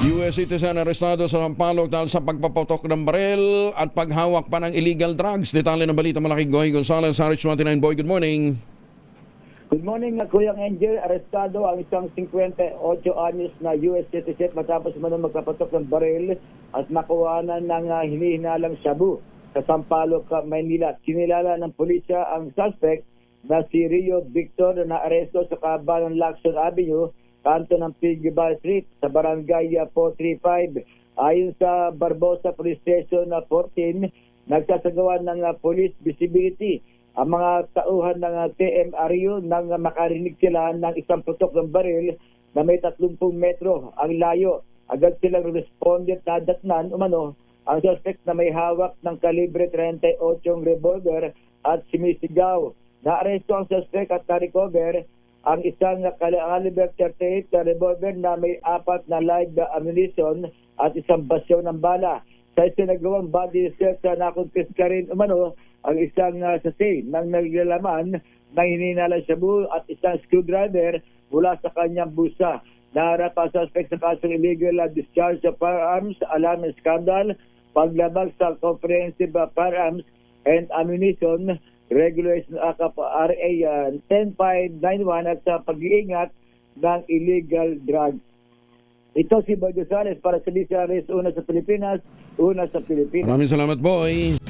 US citizen arestado sa Sampaloc dahil sa pagpapatok ng baril at paghawak pa ng illegal drugs. Detalye ng balita malaking Goy Gonzalez, RH29 Boy. Good morning. Good morning, Kuyang Angel. Arestado ang isang 58 anyos na US citizen matapos man magpapatok ng baril at nakuhanan ng hinihinalang shabu sa Sampaloc, Maynila. Kinilala ng pulisya ang suspect na si Rio Victor na aresto sa kaban ng Lacson Avenue, kanto ng Pigibal Street sa Barangay 435. Ayon sa Barbosa Police Station 14, nagsasagawa ng police visibility ang mga tauhan ng TMRU nang makarinig sila ng isang putok ng baril na may 30 metro ang layo. Agad silang responded na datnan umano ang suspect na may hawak ng kalibre 38 revolver at sumisigaw. Naaresto ang suspect at na-recover ang isang caliber 38 revolver na may 4 na live ammunition at isang basyo ng bala. Sa isinagawang body search na nakumpiska rin umano ang isang sachet ng naglalaman ng hinihinalang shabu at isang screwdriver mula sa kanyang busa. Naharap ang suspect sa kasong illegal discharge of firearms, alarm scandal, paglabag sa Comprehensive Firearms and Ammunition Regulation Act of RA 10591 at sa pag-iingat ng illegal drugs. Ito si Boy Gonzalez para sa DCRS, una sa Pilipinas, una sa Pilipinas. Maraming salamat, Boy.